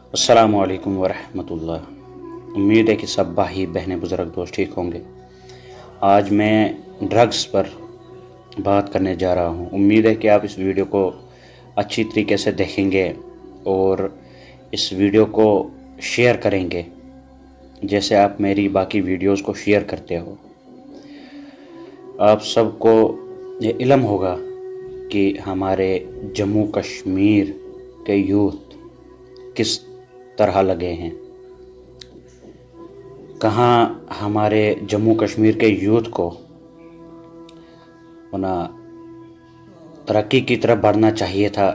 अस्सलाम वालेकुम वरहमतुल्लाह। उम्मीद है कि सब भाई बहनें बुज़ुर्ग दोस्त ठीक होंगे। आज मैं ड्रग्स पर बात करने जा रहा हूँ। उम्मीद है कि आप इस वीडियो को अच्छी तरीके से देखेंगे और इस वीडियो को शेयर करेंगे जैसे आप मेरी बाकी वीडियोस को शेयर करते हो। आप सबको ये इल्म होगा कि हमारे जम्मू कश्मीर के यूथ किस तरह लगे हैं। कहाँ हमारे जम्मू कश्मीर के यूथ को ना तरक्की की तरफ बढ़ना चाहिए था,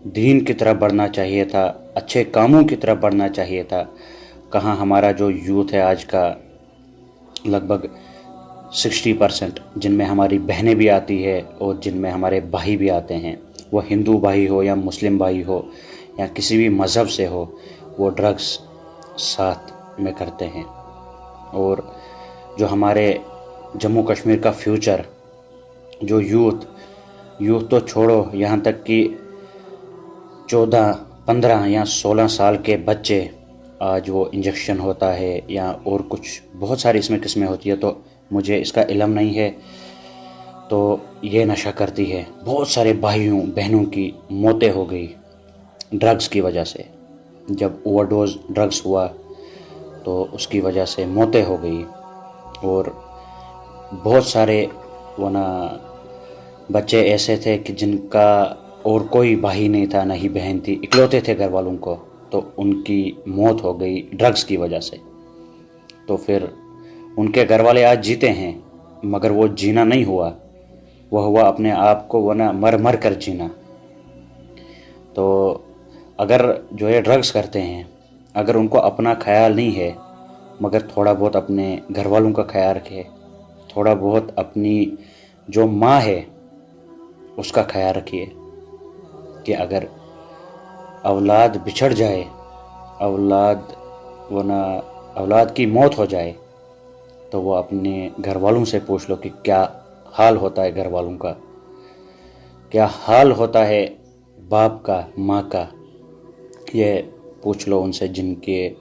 दीन की तरफ बढ़ना चाहिए था, अच्छे कामों की तरफ बढ़ना चाहिए था। कहाँ हमारा जो यूथ है आज का लगभग 60%, जिनमें हमारी बहनें भी आती है और जिनमें हमारे भाई भी आते हैं, वो हिंदू भाई हो या मुस्लिम भाई हो या किसी भी मज़हब से हो, वो ड्रग्स साथ में करते हैं। और जो हमारे जम्मू कश्मीर का फ्यूचर, जो यूथ तो छोड़ो, यहाँ तक कि 14, 15 या 16 साल के बच्चे, आज वो इंजेक्शन होता है या और कुछ बहुत सारी इसमें किस्में होती है, तो मुझे इसका इल्म नहीं है, तो ये नशा करती है। बहुत सारे भाइयों बहनों की मौतें हो गई ड्रग्स की वजह से। जब ओवरडोज ड्रग्स हुआ तो उसकी वजह से मौतें हो गई। और बहुत सारे वरना बच्चे ऐसे थे कि जिनका और कोई भाई नहीं था, ना ही बहन थी, इकलौते थे घर वालों को, तो उनकी मौत हो गई ड्रग्स की वजह से। तो फिर उनके घर वाले आज जीते हैं, मगर वो जीना नहीं हुआ, वह हुआ अपने आप को वरना मर मर कर जीना। तो अगर जो ये ड्रग्स करते हैं, अगर उनको अपना ख्याल नहीं है, मगर थोड़ा बहुत अपने घर वालों का ख्याल रखे, थोड़ा बहुत अपनी जो माँ है उसका ख्याल रखिए कि अगर औलाद बिछड़ जाए, औलाद की मौत हो जाए, तो वो अपने घर वालों से पूछ लो कि क्या हाल होता है घर वालों का, क्या हाल होता है बाप का, माँ का। ये पूछ लो उनसे जिनके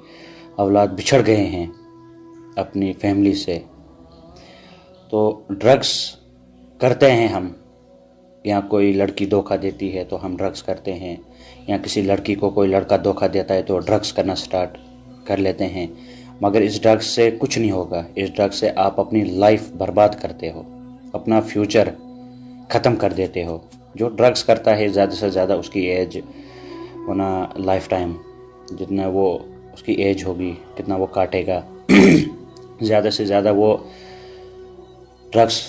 औलाद बिछड़ गए हैं अपनी फैमिली से। तो ड्रग्स करते हैं हम, या कोई लड़की धोखा देती है तो हम ड्रग्स करते हैं, या किसी लड़की को कोई लड़का धोखा देता है तो ड्रग्स करना स्टार्ट कर लेते हैं। मगर इस ड्रग्स से कुछ नहीं होगा। इस ड्रग्स से आप अपनी लाइफ बर्बाद करते हो, अपना फ्यूचर ख़त्म कर देते हो। जो ड्रग्स करता है ज़्यादा से ज़्यादा उसकी एज वरना लाइफ टाइम, जितना वो उसकी एज होगी कितना वो काटेगा ज़्यादा से ज़्यादा वो ड्रग्स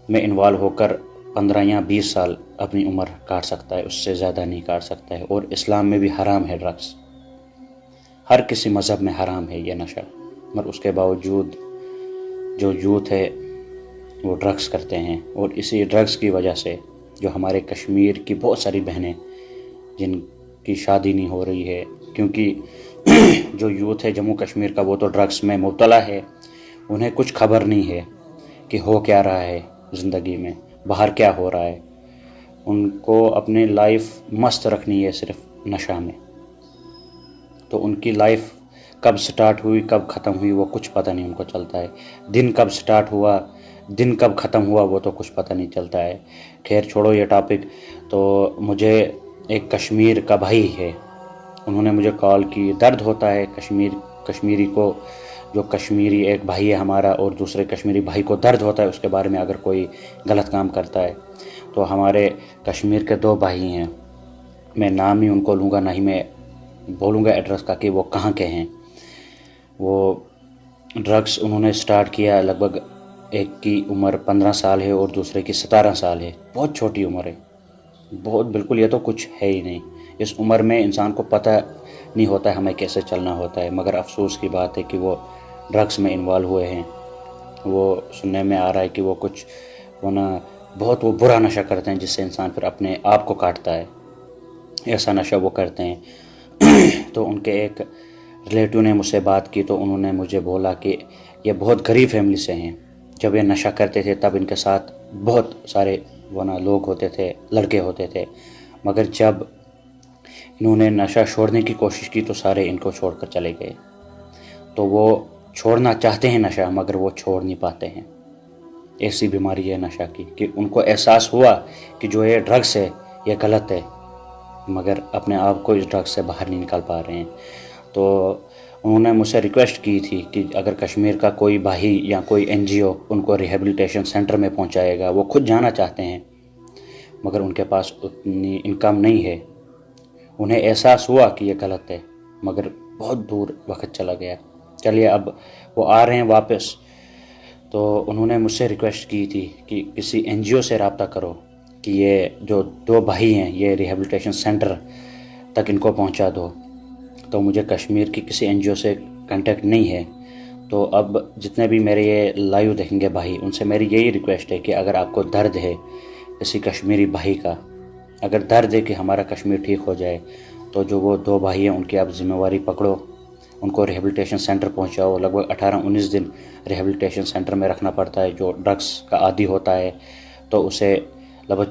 में इन्वॉल्व होकर 15 या 20 साल अपनी उम्र काट सकता है, उससे ज़्यादा नहीं काट सकता है। और इस्लाम में भी हराम है ड्रग्स, हर किसी मज़हब में हराम है ये नशा, मगर उसके बावजूद जो यूथ है वो ड्रग्स करते हैं। और इसी ड्रग्स की वजह से जो हमारे कश्मीर की बहुत सारी बहनें जिनकी शादी नहीं हो रही है, क्योंकि जो यूथ है जम्मू कश्मीर का वो तो ड्रग्स में मुब्तला है, उन्हें कुछ खबर नहीं है कि हो क्या रहा है ज़िंदगी में, बाहर क्या हो रहा है। उनको अपनी लाइफ मस्त रखनी है सिर्फ नशा में, तो उनकी लाइफ कब स्टार्ट हुई कब ख़त्म हुई वो कुछ पता नहीं उनको चलता है। दिन कब स्टार्ट हुआ दिन कब ख़त्म हुआ वो तो कुछ पता नहीं चलता है। खैर छोड़ो ये टॉपिक। तो मुझे एक कश्मीर का भाई है, उन्होंने मुझे कॉल की। दर्द होता है कश्मीरी को, जो कश्मीरी एक भाई है हमारा और दूसरे कश्मीरी भाई को दर्द होता है उसके बारे में अगर कोई गलत काम करता है। तो हमारे कश्मीर के 2 भाई हैं, मैं नाम नहीं उनको लूँगा, ना ही मैं बोलूँगा एड्रेस का कि वो कहाँ के हैं। वो ड्रग्स उन्होंने स्टार्ट किया, लगभग एक की उम्र 15 साल है और दूसरे की 17 साल है। बहुत छोटी उम्र है, बहुत बिल्कुल ये तो कुछ है ही नहीं। इस उम्र में इंसान को पता नहीं होता है हमें कैसे चलना होता है, मगर अफसोस की बात है कि वो ड्रग्स में इन्वॉल्व हुए हैं। वो सुनने में आ रहा है कि वो कुछ बहुत वो बुरा नशा करते हैं जिससे इंसान फिर अपने आप को काटता है, ऐसा नशा वो करते हैं। तो उनके एक रिलेटिव ने मुझसे बात की तो उन्होंने मुझे बोला कि ये बहुत गरीब फैमिली से हैं। जब ये नशा करते थे तब इनके साथ बहुत सारे लोग होते थे, लड़के होते थे, मगर जब انہوں نے نشہ چھوڑنے کی کوشش کی تو سارے ان کو چھوڑ کر چلے گئے. تو وہ چھوڑنا چاہتے ہیں نشہ مگر وہ چھوڑ نہیں پاتے ہیں. ایسی بیماری ہے نشہ کی کہ ان کو احساس ہوا کہ جو یہ ڈرگس ہے یہ غلط ہے مگر اپنے آپ کو اس ڈرگس سے باہر نہیں نکال پا رہے ہیں. تو انہوں نے مجھ سے ریکویسٹ کی تھی کہ اگر کشمیر کا کوئی بھائی یا کوئی این جی او ان کو ریہیبلیٹیشن سینٹر میں پہنچائے گا. وہ خود جانا چاہتے ہیں مگر ان کے پاس اتنی انکم نہیں ہے. انہیں احساس ہوا کہ یہ غلط ہے مگر بہت دور وقت چلا گیا. چلیے اب وہ آ رہے ہیں واپس. تو انہوں نے مجھ سے ریکویسٹ کی تھی کہ کسی این جی او سے رابطہ کرو کہ یہ جو 2 بھائی ہیں یہ ریہیبلیٹیشن سینٹر تک ان کو پہنچا دو. تو مجھے کشمیر کی کسی این جی او سے کنٹیکٹ نہیں ہے. تو اب جتنے بھی میرے یہ لائیو دیکھیں گے بھائی ان سے میری یہی ریکویسٹ ہے کہ اگر آپ کو درد ہے کسی کشمیری بھائی کا، اگر درد ہے کہ ہمارا کشمیر ٹھیک ہو جائے، تو جو وہ 2 بھائی ہیں ان کی آپ ذمہ داری پکڑو، ان کو ریہیبلیٹیشن سینٹر پہنچاؤ. لگ بھگ 18-19 دن ریہیبلیٹیشن سینٹر میں رکھنا پڑتا ہے. جو ڈرگس کا عادی ہوتا ہے تو اسے لگ بھگ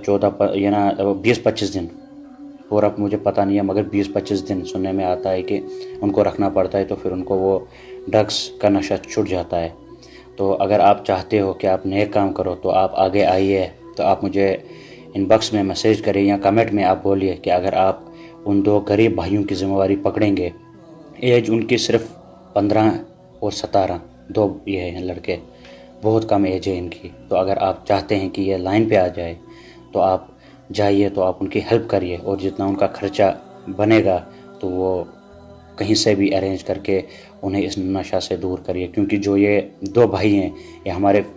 20-25 دن، پورا مجھے پتہ نہیں ہے مگر 20-25 دن سننے میں آتا ہے کہ ان کو رکھنا پڑتا ہے. تو پھر ان کو وہ ڈرگس کا نشہ چھٹ جاتا ہے. تو اگر آپ چاہتے ہو کہ آپ نیک کام کرو تو آپ آگے آئیے. تو آپ مجھے ان باکس میں میسیج کریں یا کمنٹ میں آپ بولیے کہ اگر آپ ان 2 غریب بھائیوں کی ذمہ داری پکڑیں گے. ایج ان کی صرف 15 اور 17، 2 یہ ہیں لڑکے، بہت کم ایج ہے ان کی. تو اگر آپ چاہتے ہیں کہ یہ لائن پہ آ جائے تو آپ جائیے، تو آپ ان کی ہیلپ کریے اور جتنا ان کا خرچہ بنے گا تو وہ کہیں سے بھی ارینج کر کے انہیں اس نشہ سے دور کریے. کیونکہ جو یہ 2 بھائی ہیں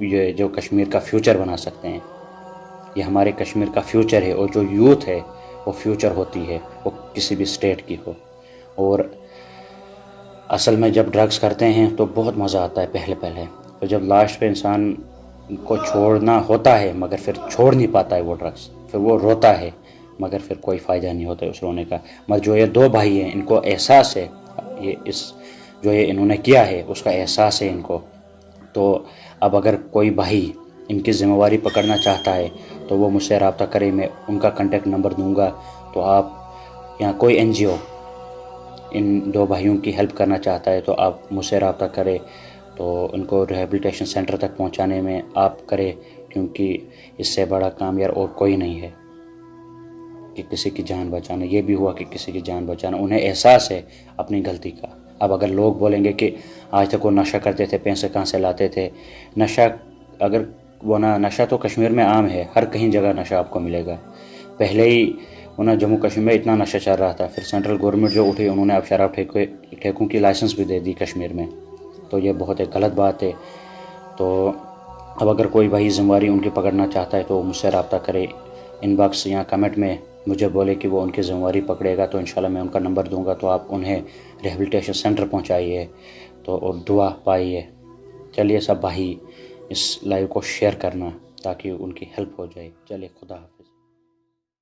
یہ جو کشمیر کا فیوچر بنا سکتے ہیں. یہ ہمارے کشمیر کا فیوچر ہے اور جو یوتھ ہے وہ فیوچر ہوتی ہے، وہ کسی بھی اسٹیٹ کی ہو. اور اصل میں جب ڈرگس کرتے ہیں تو بہت مزہ آتا ہے پہلے پھر جب لاسٹ پہ انسان کو چھوڑنا ہوتا ہے مگر پھر چھوڑ نہیں پاتا ہے وہ ڈرگس، پھر وہ روتا ہے مگر پھر کوئی فائدہ نہیں ہوتا ہے اس رونے کا. مگر جو یہ 2 بھائی ہیں ان کو احساس ہے، جو یہ انہوں نے کیا ہے اس کا احساس ہے ان کو. تو اب اگر کوئی بھائی ان کی ذمہ داری پکڑنا چاہتا ہے تو وہ مجھ سے رابطہ کرے. میں ان کا کنٹیکٹ نمبر دوں گا. تو آپ یا کوئی این جی او ان 2 بھائیوں کی ہیلپ کرنا چاہتا ہے تو آپ مجھ سے رابطہ کرے. تو ان کو ریہیبلیٹیشن سینٹر تک پہنچانے میں آپ کرے، کیونکہ اس سے بڑا کام یار اور کوئی نہیں ہے کہ کسی کی جان بچانا. یہ بھی ہوا کہ کسی کی جان بچانا. انہیں احساس ہے اپنی غلطی کا. اب اگر لوگ بولیں گے کہ آج تک وہ نشہ کرتے تھے، پیسے کہاں سے لاتے تھے، نشہ تو کشمیر میں عام ہے، ہر کہیں جگہ نشہ آپ کو ملے گا. پہلے ہی جموں کشمیر میں اتنا نشہ چل رہا تھا، پھر سینٹرل گورنمنٹ جو اٹھی انہوں نے اب شراب ٹھیکوں کی لائسنس بھی دے دی کشمیر میں. تو یہ بہت ایک غلط بات ہے. تو اب اگر کوئی بھائی ذمہ داری ان کی پکڑنا چاہتا ہے تو مجھ سے رابطہ کرے. ان باکس یا کمنٹ میں مجھے بولے کہ وہ ان کی ذمہ داری پکڑے گا تو انشاءاللہ میں ان کا نمبر دوں گا. تو آپ انہیں ریہیبلیٹیشن سینٹر پہنچائیے تو اور دعا پائیے. چلیے سب بھائی اس لائیو کو شیئر کرنا تاکہ ان کی ہیلپ ہو جائے. چلیے خدا حافظ.